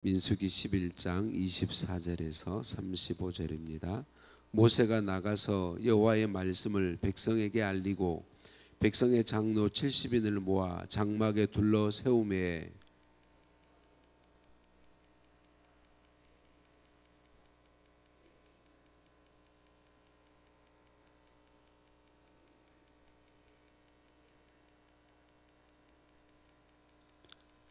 민수기 11장 24절에서 35절입니다. 모세가 나가서 여호와의 말씀을 백성에게 알리고 백성의 장로 70인을 모아 장막에 둘러 세우매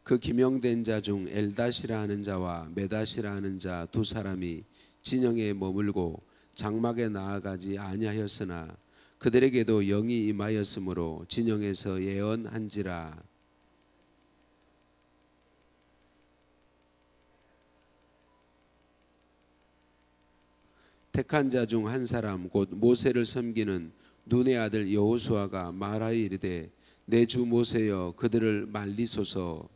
그 기명된 자 중 엘닷이라 하는 자와 메닷이라 하는 자 두 사람이 진영에 머물고 장막에 나아가지 아니하였으나 그들에게도 영이 임하였으므로 진영에서 예언한지라. 택한 자 중 한 사람 곧 모세를 섬기는 눈의 아들 여호수아가 말하여 이르되 내 주 모세여 그들을 말리소서.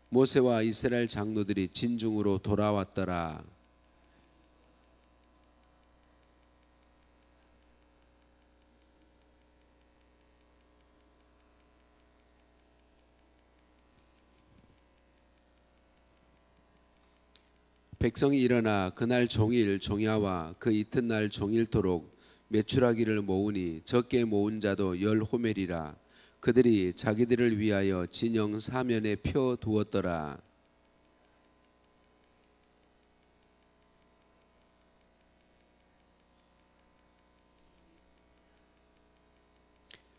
모세와 이스라엘 장로들이 진중으로 돌아왔더라. 백성이 일어나 그날 종일 종야와 그 이튿날 종일토록 메추라기를 모으니 적게 모은 자도 10호멜이라. 그들이 자기들을 위하여 진영 사면에 펴 두었더라.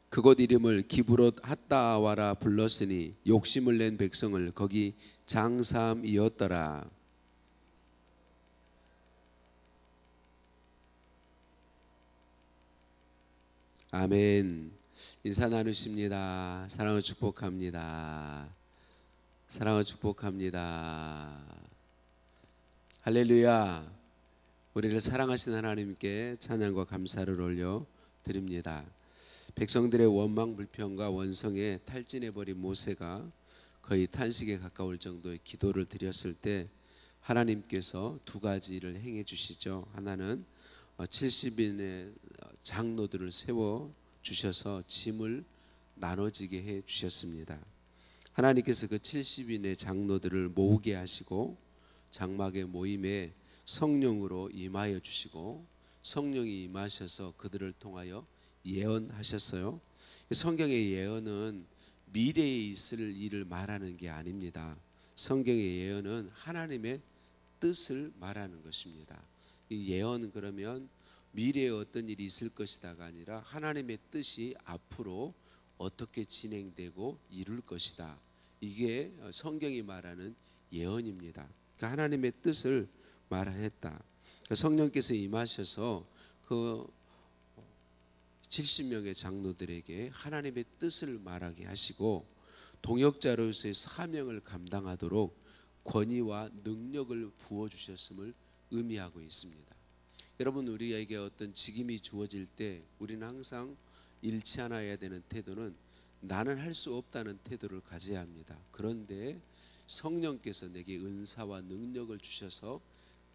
그곳 이름을 기브롯 핫다와라 불렀으니 욕심을 낸 백성을 거기 장사함이었더라. 아멘. 인사 나누십니다. 사랑을 축복합니다. 사랑을 축복합니다. 할렐루야. 우리를 사랑하시는 하나님께 찬양과 감사를 올려 드립니다. 백성들의 원망 불평과 원성에 탈진해버린 모세가 거의 탄식에 가까울 정도의 기도를 드렸을 때 하나님께서 두 가지를 행해 주시죠. 하나는 70인의 장로들을 세워 주셔서 짐을 나눠지게 해 주셨습니다. 하나님께서 그 70인의 장로들을 모으게 하시고 장막의 모임에 성령으로 임하여 주시고 성령이 임하셔서 그들을 통하여 예언하셨어요. 성경의 예언은 미래에 있을 일을 말하는 게 아닙니다. 성경의 예언은 하나님의 뜻을 말하는 것입니다. 이 예언은 그러면 미래에 어떤 일이 있을 것이다가 아니라 하나님의 뜻이 앞으로 어떻게 진행되고 이룰 것이다. 이게 성경이 말하는 예언입니다. 그러니까 하나님의 뜻을 말했다. 성령께서 임하셔서 그 70명의 장로들에게 하나님의 뜻을 말하게 하시고 동역자로서의 사명을 감당하도록 권위와 능력을 부어주셨음을 의미하고 있습니다. 여러분, 우리에게 어떤 직임이 주어질 때 우리는 항상 잃지 않아야 되는 태도는 나는 할 수 없다는 태도를 가져야 합니다. 그런데 성령께서 내게 은사와 능력을 주셔서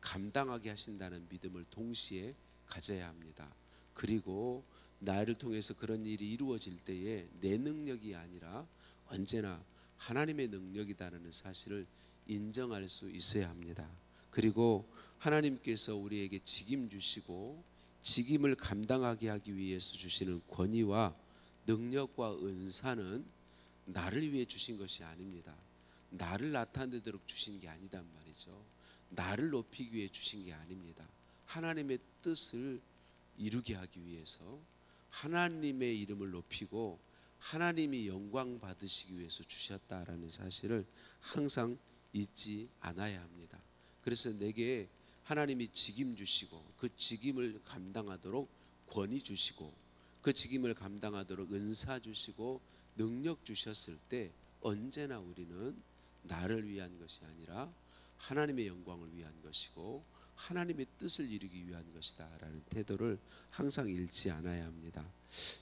감당하게 하신다는 믿음을 동시에 가져야 합니다. 그리고 나를 통해서 그런 일이 이루어질 때에 내 능력이 아니라 언제나 하나님의 능력이다라는 사실을 인정할 수 있어야 합니다. 그리고 하나님께서 우리에게 직임 주시고 직임을 감당하게 하기 위해서 주시는 권위와 능력과 은사는 나를 위해 주신 것이 아닙니다. 나를 나타내도록 주신 게 아니단 말이죠. 나를 높이기 위해 주신 게 아닙니다. 하나님의 뜻을 이루게 하기 위해서 하나님의 이름을 높이고 하나님이 영광 받으시기 위해서 주셨다라는 사실을 항상 잊지 않아야 합니다. 그래서 내게 하나님이 직임 주시고 그 직임을 감당하도록 권위 주시고 그 직임을 감당하도록 은사 주시고 능력 주셨을 때 언제나 우리는 나를 위한 것이 아니라 하나님의 영광을 위한 것이고 하나님의 뜻을 이루기 위한 것이다 라는 태도를 항상 잃지 않아야 합니다.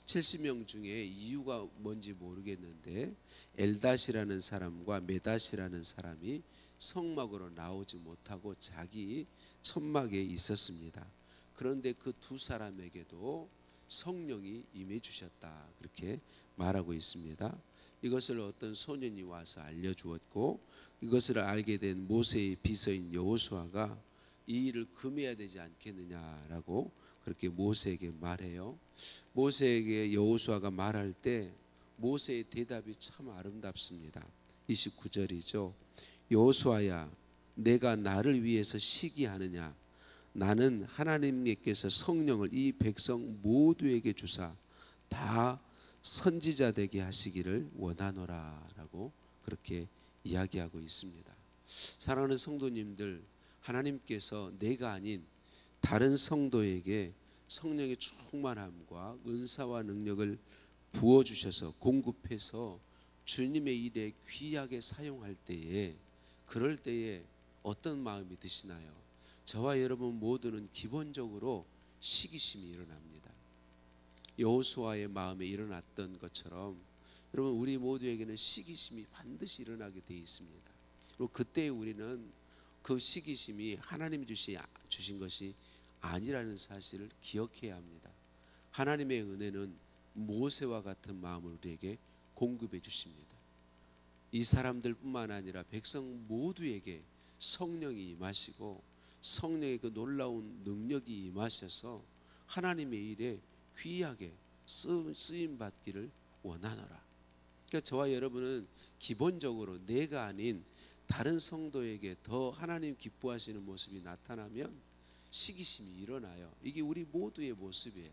70명 중에 이유가 뭔지 모르겠는데 엘닷이라는 사람과 메닷이라는 사람이 성막으로 나오지 못하고 자기 천막에 있었습니다. 그런데 그 두 사람에게도 성령이 임해 주셨다. 그렇게 말하고 있습니다. 이것을 어떤 소년이 와서 알려주었고, 이것을 알게 된 모세의 비서인 여호수아가 이 일을 금해야 되지 않겠느냐라고 그렇게 모세에게 말해요. 모세에게 여호수아가 말할 때 모세의 대답이 참 아름답습니다. 29절이죠. 여호수아야, 내가 나를 위해서 시기하느냐? 나는 하나님께서 성령을 이 백성 모두에게 주사 다 선지자 되게 하시기를 원하노라라고 그렇게 이야기하고 있습니다. 사랑하는 성도님들, 하나님께서 내가 아닌 다른 성도에게 성령의 충만함과 은사와 능력을 부어주셔서 공급해서 주님의 일에 귀하게 사용할 때에, 그럴 때에 어떤 마음이 드시나요? 저와 여러분 모두는 기본적으로 시기심이 일어납니다. 여호수아의 마음에 일어났던 것처럼 여러분 우리 모두에게는 시기심이 반드시 일어나게 되어 있습니다. 그리고 그때 우리는 그 시기심이 하나님이 주신 것이 아니라는 사실을 기억해야 합니다. 하나님의 은혜는 모세와 같은 마음을 우리에게 공급해 주십니다. 이 사람들뿐만 아니라 백성 모두에게 성령이 임하시고 성령의 그 놀라운 능력이 임하셔서 하나님의 일에 귀하게 쓰임 받기를 원하노라. 그러니까 저와 여러분은 기본적으로 내가 아닌 다른 성도에게 더 하나님 기뻐하시는 모습이 나타나면 시기심이 일어나요. 이게 우리 모두의 모습이에요.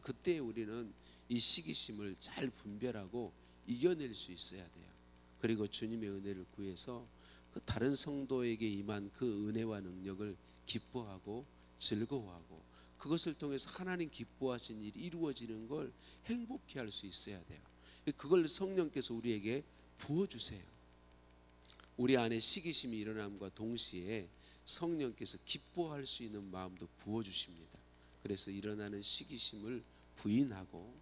그때 우리는 이 시기심을 잘 분별하고 이겨낼 수 있어야 돼요. 그리고 주님의 은혜를 구해서 그 다른 성도에게 임한 그 은혜와 능력을 기뻐하고 즐거워하고 그것을 통해서 하나님 기뻐하신 일이 이루어지는 걸 행복해 할 수 있어야 돼요. 그걸 성령께서 우리에게 부어주세요. 우리 안에 시기심이 일어남과 동시에 성령께서 기뻐할 수 있는 마음도 부어주십니다. 그래서 일어나는 시기심을 부인하고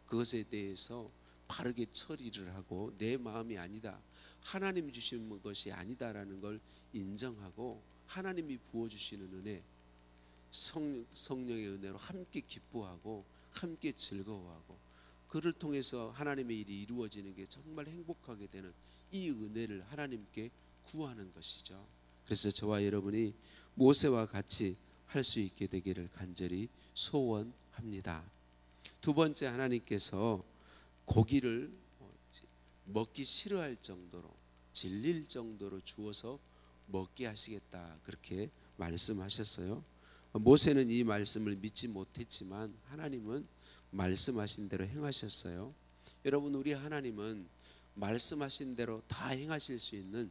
그것에 대해서 바르게 처리를 하고 내 마음이 아니다, 하나님이 주신 것이 아니다라는 걸 인정하고 하나님이 부어주시는 은혜, 성령의 은혜로 함께 기뻐하고 함께 즐거워하고 그를 통해서 하나님의 일이 이루어지는 게 정말 행복하게 되는 이 은혜를 하나님께 구하는 것이죠. 그래서 저와 여러분이 모세와 같이 할 수 있게 되기를 간절히 소원합니다. 두 번째, 하나님께서 고기를 먹기 싫어할 정도로, 질릴 정도로 주어서 먹게 하시겠다, 그렇게 말씀하셨어요. 모세는 이 말씀을 믿지 못했지만 하나님은 말씀하신 대로 행하셨어요. 여러분, 우리 하나님은 말씀하신 대로 다 행하실 수 있는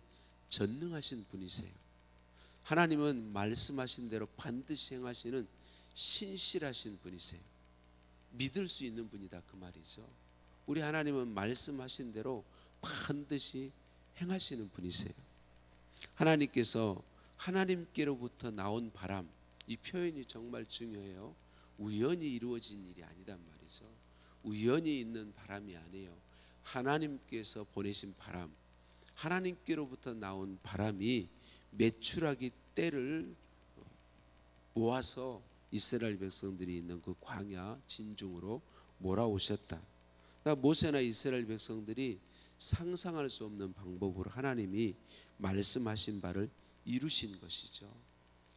전능하신 분이세요. 하나님은 말씀하신 대로 반드시 행하시는 신실하신 분이세요. 믿을 수 있는 분이다, 그 말이죠. 우리 하나님은 말씀하신 대로 반드시 행하시는 분이세요. 하나님께서 하나님께로부터 나온 바람, 이 표현이 정말 중요해요. 우연히 이루어진 일이 아니단 말이죠. 우연히 있는 바람이 아니에요. 하나님께서 보내신 바람, 하나님께로부터 나온 바람이 메추라기 떼를 모아서 이스라엘 백성들이 있는 그 광야 진중으로 몰아오셨다. 그러니까 모세나 이스라엘 백성들이 상상할 수 없는 방법으로 하나님이 말씀하신 바를 이루신 것이죠.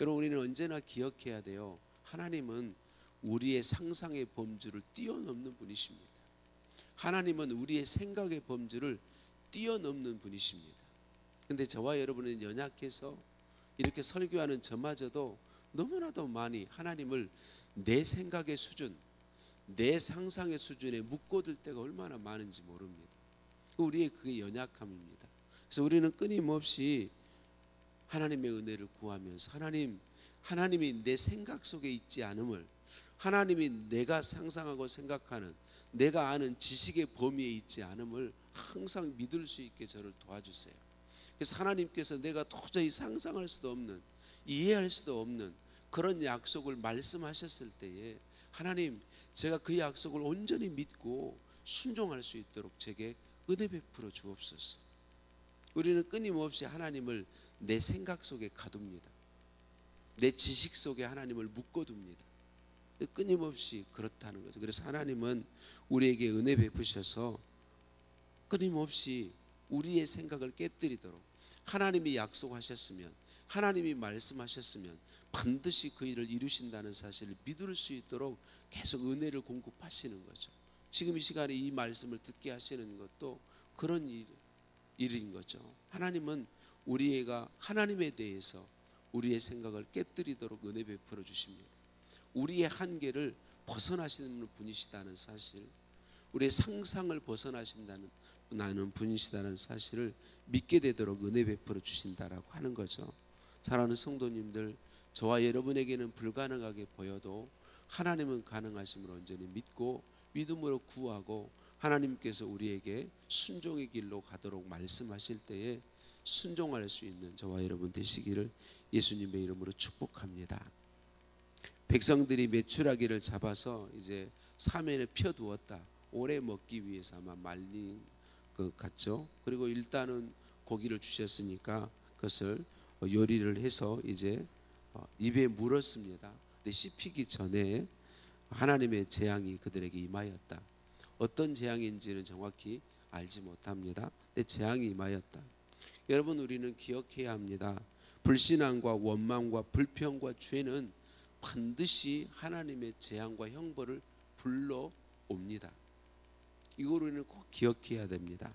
여러분, 우리는 언제나 기억해야 돼요. 하나님은 우리의 상상의 범주를 뛰어넘는 분이십니다. 하나님은 우리의 생각의 범주를 뛰어넘는 분이십니다. 근데 저와 여러분은 연약해서 이렇게 설교하는 저마저도 너무나도 많이 하나님을 내 생각의 수준, 내 상상의 수준에 묶어둘 때가 얼마나 많은지 모릅니다. 우리의 그게 연약함입니다. 그래서 우리는 끊임없이 하나님의 은혜를 구하면서 하나님이 내 생각 속에 있지 않음을, 하나님이 내가 상상하고 생각하는, 내가 아는 지식의 범위에 있지 않음을 항상 믿을 수 있게 저를 도와주세요. 그래서 하나님께서 내가 도저히 상상할 수도 없는, 이해할 수도 없는 그런 약속을 말씀하셨을 때에 하나님, 제가 그 약속을 온전히 믿고 순종할 수 있도록 제게 은혜 베풀어 주옵소서. 우리는 끊임없이 하나님을 내 생각 속에 가둡니다. 내 지식 속에 하나님을 묶어둡니다. 끊임없이 그렇다는 거죠. 그래서 하나님은 우리에게 은혜 베푸셔서 끊임없이 우리의 생각을 깨뜨리도록, 하나님이 약속하셨으면, 하나님이 말씀하셨으면 반드시 그 일을 이루신다는 사실을 믿을 수 있도록 계속 은혜를 공급하시는 거죠. 지금 이 시간에 이 말씀을 듣게 하시는 것도 그런 일인 거죠. 하나님은 우리가 하나님에 대해서 우리의 생각을 깨뜨리도록 은혜 베풀어 주십니다. 우리의 한계를 벗어나시는 분이시다는 사실, 우리의 상상을 벗어나신다는 나는 분이시다는 사실을 믿게 되도록 은혜 베풀어 주신다라고 하는 거죠. 사랑하는 성도님들, 저와 여러분에게는 불가능하게 보여도 하나님은 가능하심을 온전히 믿고 믿음으로 구하고, 하나님께서 우리에게 순종의 길로 가도록 말씀하실 때에 순종할 수 있는 저와 여러분 되시기를 예수님의 이름으로 축복합니다. 백성들이 메추라기를 잡아서 이제 사면에 펴두었다. 오래 먹기 위해서 아마 말린 것 같죠. 그리고 일단은 고기를 주셨으니까 그것을 요리를 해서 이제 입에 물었습니다. 근데 씹히기 전에 하나님의 재앙이 그들에게 임하였다. 어떤 재앙인지는 정확히 알지 못합니다. 근데 재앙이 임하였다. 여러분, 우리는 기억해야 합니다. 불신앙과 원망과 불평과 죄는 반드시 하나님의 재앙과 형벌을 불러옵니다. 이걸 우리는 꼭 기억해야 됩니다.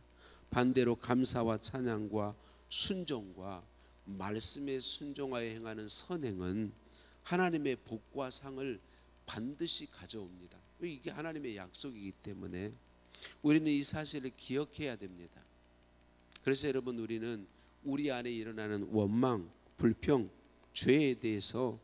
반대로 감사와 찬양과 순종과 말씀에 순종하여 행하는 선행은 하나님의 복과 상을 반드시 가져옵니다. 이게 하나님의 약속이기 때문에 우리는 이 사실을 기억해야 됩니다. 그래서 여러분, 우리는 우리 안에 일어나는 원망, 불평, 죄에 대해서,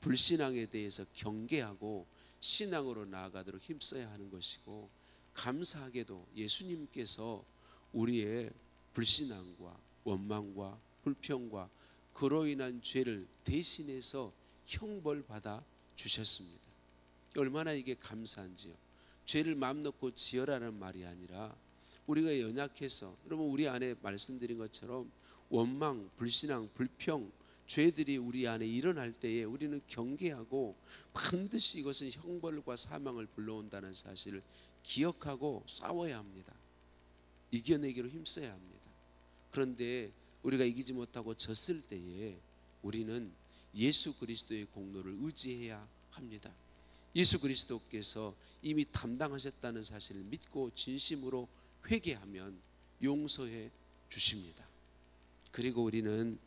불신앙에 대해서 경계하고 신앙으로 나아가도록 힘써야 하는 것이고, 감사하게도 예수님께서 우리의 불신앙과 원망과 불평과 그로 인한 죄를 대신해서 형벌받아 주셨습니다. 얼마나 이게 감사한지요. 죄를 마음 놓고 지어라는 말이 아니라 우리가 연약해서, 여러분, 우리 안에 말씀드린 것처럼 원망, 불신앙, 불평, 죄들이 우리 안에 일어날 때에 우리는 경계하고 반드시 이것은 형벌과 사망을 불러온다는 사실을 기억하고 싸워야 합니다. 이겨내기로 힘써야 합니다. 그런데 우리가 이기지 못하고 졌을 때에 우리는 예수 그리스도의 공로를 의지해야 합니다. 예수 그리스도께서 이미 담당하셨다는 사실을 믿고 진심으로 회개하면 용서해 주십니다. 그리고 우리는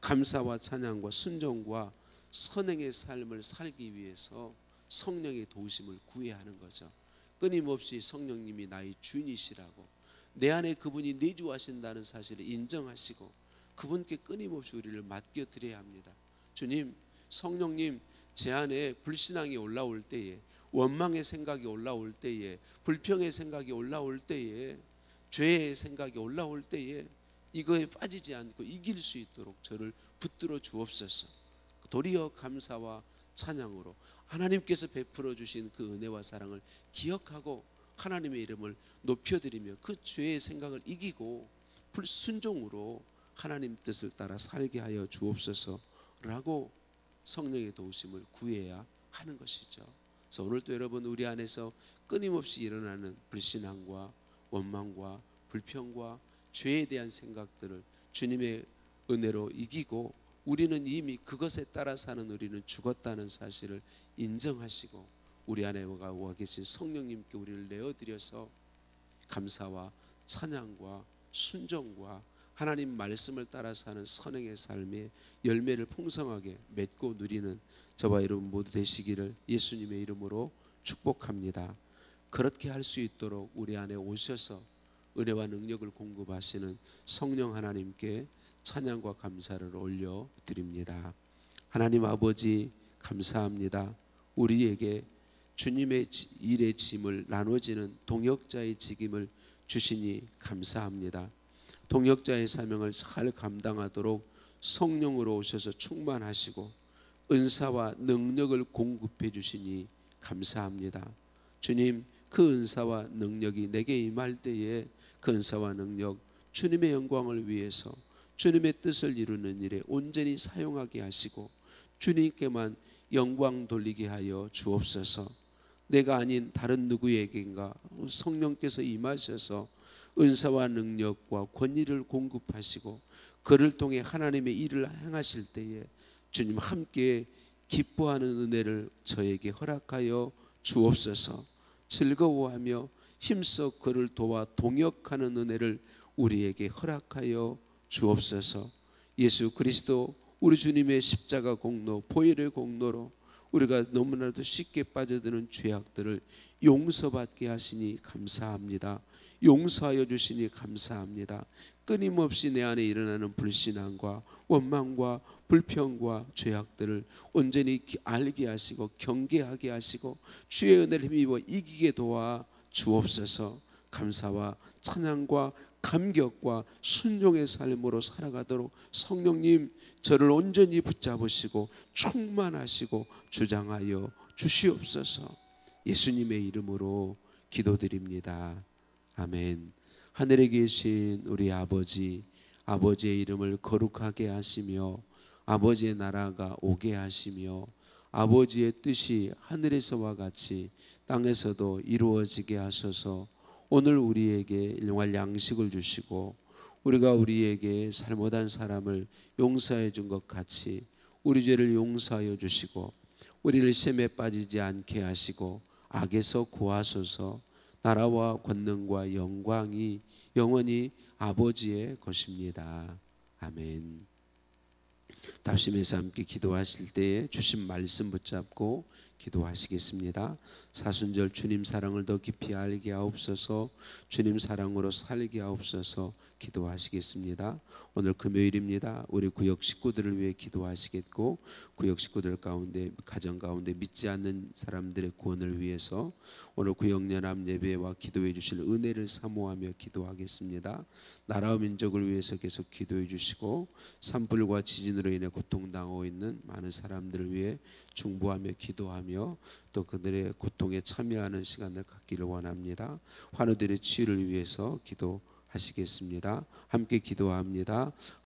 감사와 찬양과 순종과 선행의 삶을 살기 위해서 성령의 도우심을 구해야 하는 거죠. 끊임없이 성령님이 나의 주인이시라고, 내 안에 그분이 내주하신다는 사실을 인정하시고 그분께 끊임없이 우리를 맡겨드려야 합니다. 주님, 성령님, 제 안에 불신앙이 올라올 때에, 원망의 생각이 올라올 때에, 불평의 생각이 올라올 때에, 죄의 생각이 올라올 때에 이거에 빠지지 않고 이길 수 있도록 저를 붙들어 주옵소서. 도리어 감사와 찬양으로 하나님께서 베풀어 주신 그 은혜와 사랑을 기억하고 하나님의 이름을 높여드리며 그 죄의 생각을 이기고 불순종으로 하나님 뜻을 따라 살게 하여 주옵소서라고 성령의 도우심을 구해야 하는 것이죠. 그래서 오늘도 여러분, 우리 안에서 끊임없이 일어나는 불신앙과 원망과 불평과 죄에 대한 생각들을 주님의 은혜로 이기고, 우리는 이미 그것에 따라 사는 우리는 죽었다는 사실을 인정하시고 우리 안에 와 계신 성령님께 우리를 내어드려서 감사와 찬양과 순종과 하나님 말씀을 따라 사는 선행의 삶의 열매를 풍성하게 맺고 누리는 저와 여러분 모두 되시기를 예수님의 이름으로 축복합니다. 그렇게 할 수 있도록 우리 안에 오셔서 은혜와 능력을 공급하시는 성령 하나님께 찬양과 감사를 올려드립니다. 하나님 아버지, 감사합니다. 우리에게 주님의 일의 짐을 나눠지는 동역자의 직임을 주시니 감사합니다. 동역자의 사명을 잘 감당하도록 성령으로 오셔서 충만하시고 은사와 능력을 공급해 주시니 감사합니다. 주님, 그 은사와 능력이 내게 임할 때에 그 은사와 능력, 주님의 영광을 위해서 주님의 뜻을 이루는 일에 온전히 사용하게 하시고 주님께만 영광 돌리게 하여 주옵소서. 내가 아닌 다른 누구에게인가 성령께서 임하셔서 은사와 능력과 권위를 공급하시고 그를 통해 하나님의 일을 행하실 때에 주님 함께 기뻐하는 은혜를 저에게 허락하여 주옵소서. 즐거워하며 힘써 그를 도와 동역하는 은혜를 우리에게 허락하여 주옵소서. 예수 그리스도 우리 주님의 십자가 공로, 보혈의 공로로 우리가 너무나도 쉽게 빠져드는 죄악들을 용서받게 하시니 감사합니다. 용서하여 주시니 감사합니다. 끊임없이 내 안에 일어나는 불신앙과 원망과 불평과 죄악들을 온전히 알게 하시고 경계하게 하시고 주의 은혜를 힘입어 이기게 도와 주옵소서. 감사와 찬양과 감격과 순종의 삶으로 살아가도록 성령님 저를 온전히 붙잡으시고 충만하시고 주장하여 주시옵소서. 예수님의 이름으로 기도드립니다. 아멘. 하늘에 계신 우리 아버지, 아버지의 이름을 거룩하게 하시며 아버지의 나라가 오게 하시며 아버지의 뜻이 하늘에서와 같이 땅에서도 이루어지게 하소서. 오늘 우리에게 일용할 양식을 주시고 우리가 우리에게 잘못한 사람을 용서해 준 것 같이 우리 죄를 용서하여 주시고 우리를 시험에 빠지지 않게 하시고 악에서 구하소서. 나라와 권능과 영광이 영원히 아버지의 것입니다. 아멘. 답심에서 함께 기도하실 때에 주신 말씀 붙잡고 기도하시겠습니다. 사순절 주님 사랑을 더 깊이 알게 하옵소서. 주님 사랑으로 살게 하옵소서. 기도하시겠습니다. 오늘 금요일입니다. 우리 구역 식구들을 위해 기도하시겠고 구역 식구들 가운데 가정 가운데 믿지 않는 사람들의 구원을 위해서 오늘 구역연합 예배와 기도해 주실 은혜를 사모하며 기도하겠습니다. 나라와 민족을 위해서 계속 기도해 주시고 산불과 지진으로 인해 고통당하고 있는 많은 사람들을 위해 중보하며 기도하며 또 그들의 고통에 참여하는 시간을 갖기를 원합니다. 환우들의 치유를 위해서 기도하시겠습니다. 함께 기도합니다.